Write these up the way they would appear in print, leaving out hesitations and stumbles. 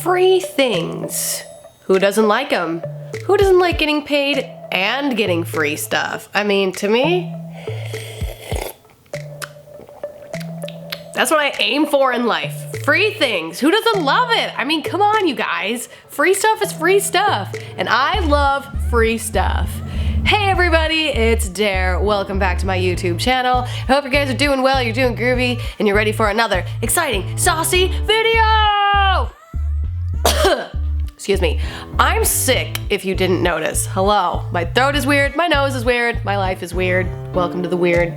Free things. Who doesn't like them? Who doesn't like getting paid and getting free stuff? I mean, to me, that's what I aim for in life. Free things. Who doesn't love it? I mean, come on, you guys. Free stuff is free stuff. And I love free stuff. Hey everybody, it's Dare. Welcome back to my YouTube channel. I hope you guys are doing well, you're doing groovy, and you're ready for another exciting, saucy video! Excuse me. I'm sick, if you didn't notice. Hello. My throat is weird, my nose is weird, my life is weird. Welcome to the weird.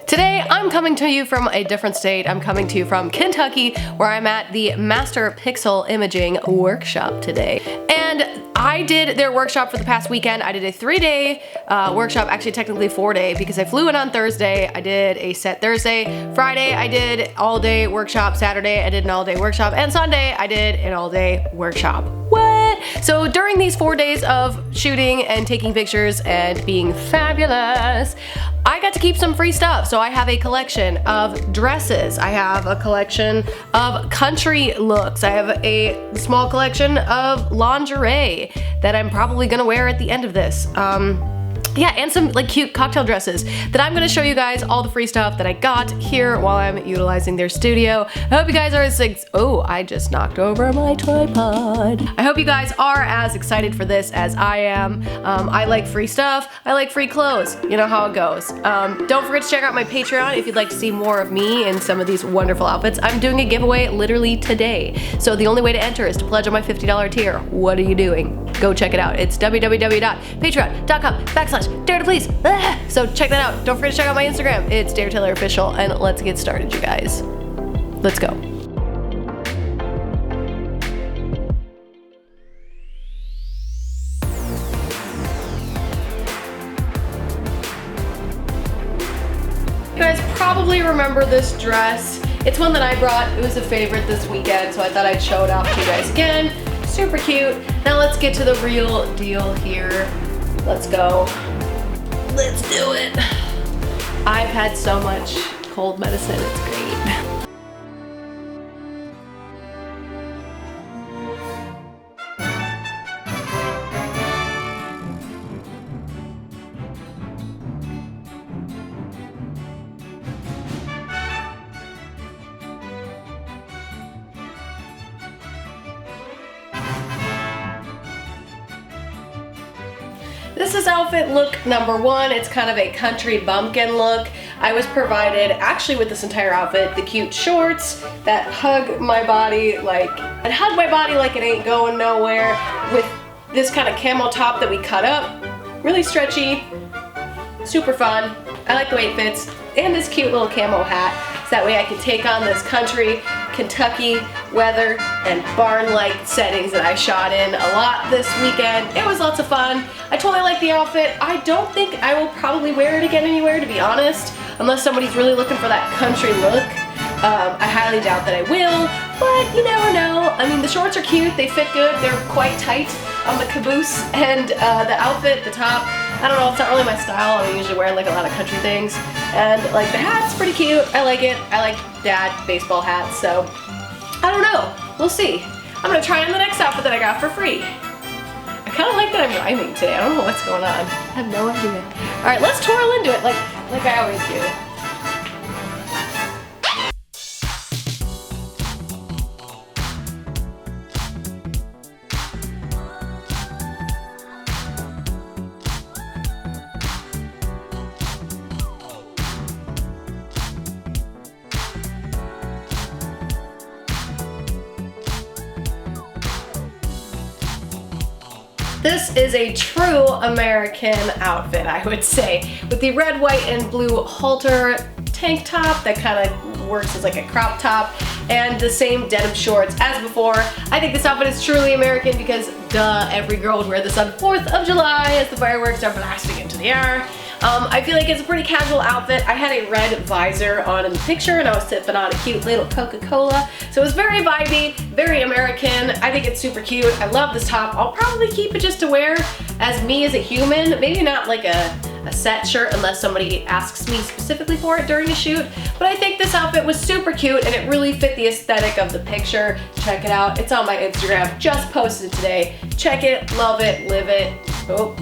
Today, I'm coming to you from a different state. I'm coming to you from Kentucky, where I'm at the Master Pixel Imaging Workshop today. And I did their workshop for the past weekend. I did a 3-day workshop, actually technically 4-day, because I flew in on Thursday. I did a set Thursday. Friday, I did all-day workshop. Saturday, I did an all-day workshop. And Sunday, I did an all-day workshop. What? So during these 4 days of shooting and taking pictures and being fabulous, I got to keep some free stuff. So I have a collection of dresses. I have a collection of country looks. I have a small collection of lingerie that I'm probably gonna wear at the end of this. Yeah, and some like cute cocktail dresses that I'm gonna show you guys all the free stuff that I got here while I'm utilizing their studio. I hope you guys are oh, I just knocked over my tripod. I hope you guys are as excited for this as I am. I like free stuff. I like free clothes. You know how it goes. Don't forget to check out my Patreon if you'd like to see more of me in some of these wonderful outfits. I'm doing a giveaway literally today. So the only way to enter is to pledge on my $50 tier. What are you doing? Go check it out. It's www.patreon.com/Dare to Please. So check that out. Don't forget to check out my Instagram. It's Dare Taylor Official, and let's get started, you guys. Let's go. You guys probably remember this dress. It's one that I brought. It was a favorite this weekend, so I thought I'd show it off to you guys again. Super cute. Now let's get to the real deal here. Let's go. Let's do it. I've had so much cold medicine, it's great. This is outfit look number 1. It's kind of a country bumpkin look. I was provided, actually with this entire outfit, the cute shorts that hug my body like it ain't going nowhere, with this kind of camel top that we cut up. Really stretchy, super fun. I like the way it fits. And this cute little camo hat, so that way I can take on this country Kentucky weather and barn-like settings that I shot in a lot this weekend. It was lots of fun. I totally like the outfit. I don't think I will probably wear it again anywhere, to be honest, unless somebody's really looking for that country look. I highly doubt that I will, but you never know. I mean, the shorts are cute, they fit good, they're quite tight on the caboose, and the outfit, the top, I don't know, it's not really my style. I usually wear like a lot of country things, and like the hat's pretty cute. I like it. I like dad baseball hats, so I don't know. We'll see. I'm gonna try on the next outfit that I got for free. I kind of like that I'm rhyming today. I don't know what's going on. I have no idea. All right, let's twirl into it like I always do. This is a true American outfit, I would say, with the red, white, and blue halter tank top that kind of works as like a crop top, and the same denim shorts as before. I think this outfit is truly American because, duh, every girl would wear this on 4th of July as the fireworks are blasting into the air. I feel like it's a pretty casual outfit. I had a red visor on in the picture and I was sipping on a cute little Coca-Cola. So it was very vibey, very American. I think it's super cute. I love this top. I'll probably keep it just to wear as me as a human. Maybe not like a a set shirt unless somebody asks me specifically for it during a shoot. But I think this outfit was super cute and it really fit the aesthetic of the picture. Check it out. It's on my Instagram. Just posted today. Check it, love it, live it. Oh.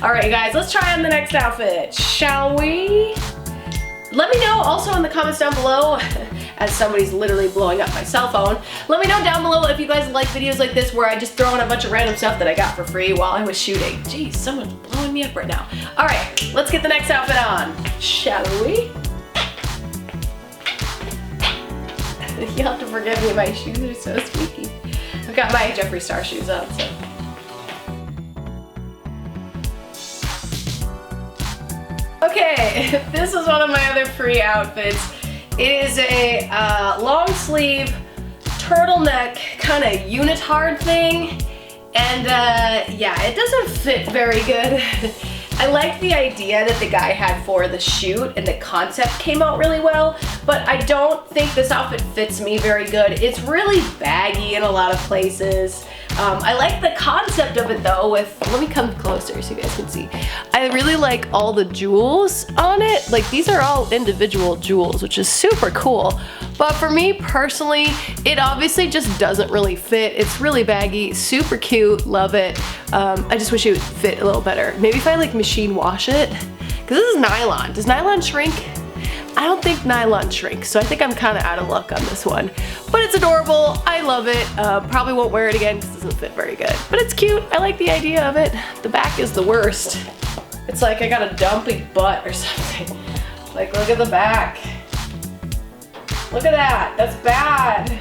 All right, you guys, let's try on the next outfit, shall we? Let me know also in the comments down below, as somebody's literally blowing up my cell phone, let me know down below if you guys like videos like this where I just throw in a bunch of random stuff that I got for free while I was shooting. Jeez, someone's blowing me up right now. All right, let's get the next outfit on, shall we? You'll have to forgive me, my shoes are so squeaky. I've got my Jeffree Star shoes on, so. Okay, this is one of my other free outfits. It is a long sleeve turtleneck kind of unitard thing, and yeah, it doesn't fit very good. I like the idea that the guy had for the shoot and the concept came out really well, but I don't think this outfit fits me very good. It's really baggy in a lot of places. I like the concept of it though with, let me come closer so you guys can see. I really like all the jewels on it. Like these are all individual jewels, which is super cool. But for me personally, it obviously just doesn't really fit. It's really baggy, super cute, love it. I just wish it would fit a little better. Maybe if I like machine wash it, because this is nylon. Does nylon shrink? I don't think nylon shrinks, so I think I'm kind of out of luck on this one. But it's adorable, I love it. Probably won't wear it again because it doesn't fit very good. But it's cute, I like the idea of it. The back is the worst. It's like I got a dumpy butt or something. Like look at the back. Look at that, that's bad.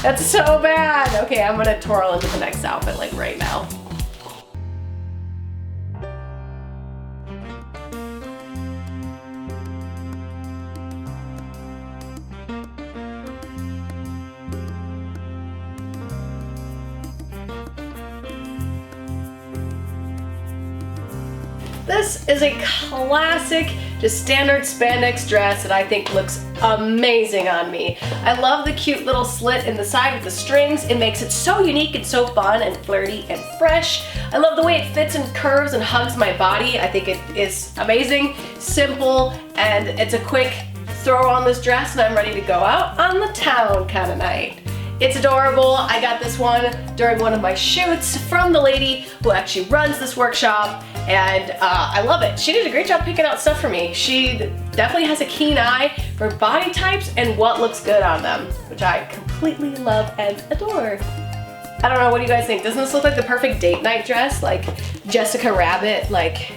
That's so bad. Okay, I'm gonna twirl into the next outfit like right now. This is a classic, just standard spandex dress that I think looks amazing on me. I love the cute little slit in the side with the strings. It makes it so unique and so fun and flirty and fresh. I love the way it fits and curves and hugs my body. I think it is amazing, simple, and it's a quick throw on this dress and I'm ready to go out on the town kind of night. It's adorable. I got this one during one of my shoots from the lady who actually runs this workshop, and I love it. She did a great job picking out stuff for me. She definitely has a keen eye for body types and what looks good on them, which I completely love and adore. I don't know, what do you guys think? Doesn't this look like the perfect date night dress? Like Jessica Rabbit, like,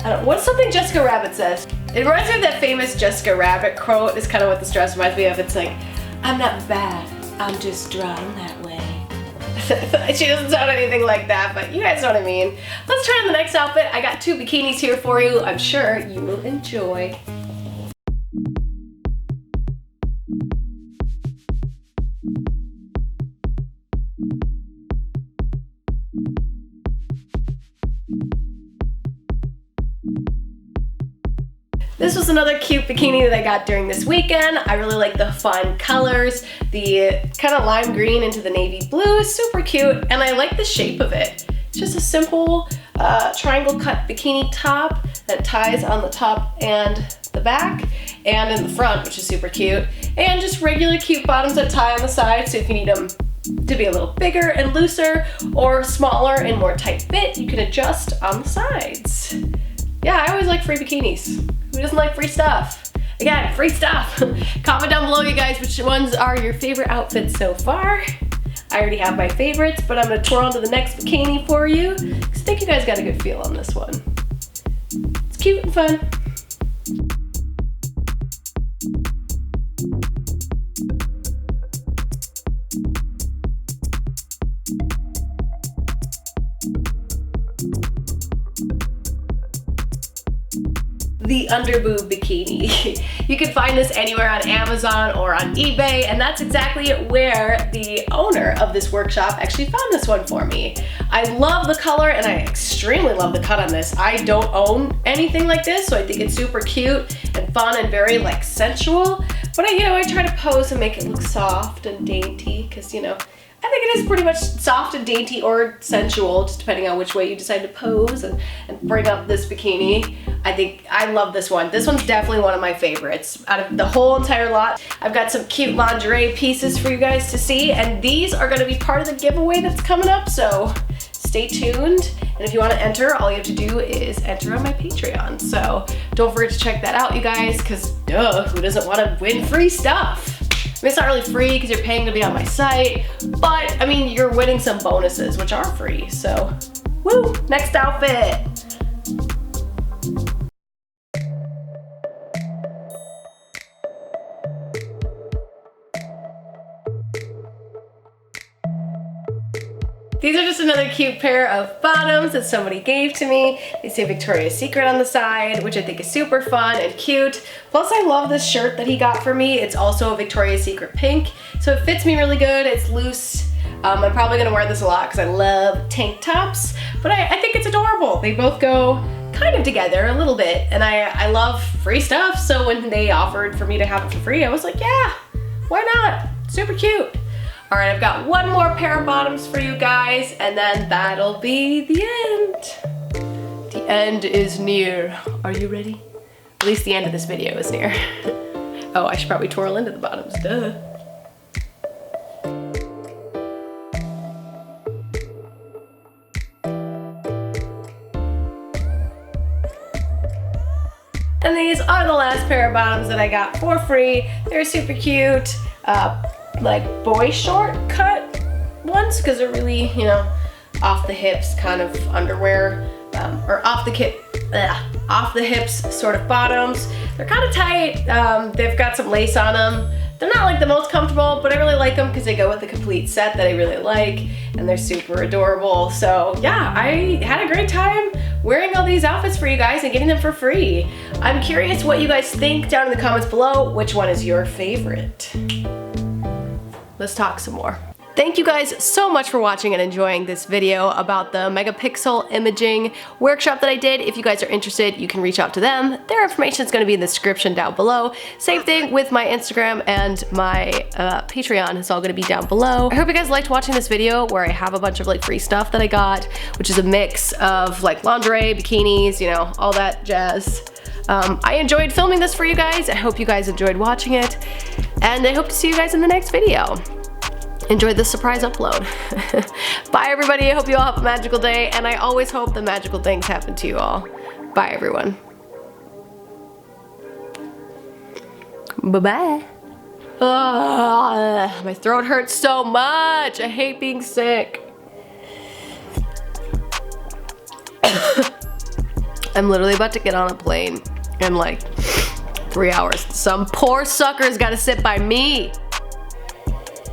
I don't know, what's something Jessica Rabbit says? It reminds me of that famous Jessica Rabbit quote. It's kind of what this dress reminds me of. It's like, I'm not bad, I'm just drawn that way. She doesn't sound anything like that, but you guys know what I mean. Let's try on the next outfit. I got two bikinis here for you. I'm sure you will enjoy. This was another cute bikini that I got during this weekend. I really like the fun colors. The kind of lime green into the navy blue is super cute, and I like the shape of it. It's just a simple triangle cut bikini top that ties on the top and the back and in the front, which is super cute. And just regular cute bottoms that tie on the side, so if you need them to be a little bigger and looser or smaller and more tight fit, you can adjust on the sides. Yeah, I always like free bikinis. Who doesn't like free stuff? Again, free stuff. Comment down below, you guys, which ones are your favorite outfits so far. I already have my favorites, but I'm gonna twirl into the next bikini for you, because I think you guys got a good feel on this one. It's cute and fun. The underboob bikini. You can find this anywhere on Amazon or on eBay, and that's exactly where the owner of this workshop actually found this one for me. I love the color and I extremely love the cut on this. I don't own anything like this, so I think it's super cute and fun and very like sensual. But I try to pose and make it look soft and dainty, because I think it is pretty much soft and dainty or sensual, just depending on which way you decide to pose and bring up this bikini. I love this one. This one's definitely one of my favorites out of the whole entire lot. I've got some cute lingerie pieces for you guys to see, and these are gonna be part of the giveaway that's coming up, so stay tuned. And if you want to enter, all you have to do is enter on my Patreon. So don't forget to check that out, you guys, because duh, who doesn't want to win free stuff? I mean, it's not really free because you're paying to be on my site, but I mean, you're winning some bonuses, which are free. So, woo, next outfit. These are just another cute pair of bottoms that somebody gave to me. They say Victoria's Secret on the side, which I think is super fun and cute. Plus I love this shirt that he got for me. It's also a Victoria's Secret pink, so it fits me really good. It's loose. I'm probably gonna wear this a lot because I love tank tops, but I think it's adorable. They both go kind of together a little bit, and I love free stuff, so when they offered for me to have it for free, I was like, yeah, why not? Super cute. All right, I've got one more pair of bottoms for you guys, and then that'll be the end. The end is near. Are you ready? At least the end of this video is near. Oh, I should probably twirl into the bottoms, duh. And these are the last pair of bottoms that I got for free. They're super cute. Like boy short cut ones, because they're really, you know, off the hips kind of underwear, or off the hips sort of bottoms. They're kind of tight. They've got some lace on them. They're not like the most comfortable, but I really like them because they go with the complete set that I really like, and they're super adorable. So yeah, I had a great time wearing all these outfits for you guys and getting them for free. I'm curious what you guys think down in the comments below. Which one is your favorite? Let's talk some more. Thank you guys so much for watching and enjoying this video about the megapixel imaging workshop that I did. If you guys are interested, you can reach out to them. Their information is going to be in the description down below. Same thing with my Instagram and my Patreon. It's all going to be down below. I hope you guys liked watching this video where I have a bunch of like free stuff that I got, which is a mix of like lingerie, bikinis, you know, all that jazz. I enjoyed filming this for you guys. I hope you guys enjoyed watching it, and I hope to see you guys in the next video. Enjoyed this surprise upload. Bye everybody, I hope you all have a magical day, and I always hope the magical things happen to you all. Bye everyone. Bye-bye. My throat hurts so much. I hate being sick. I'm literally about to get on a plane in like 3 hours. Some poor sucker's gotta sit by me.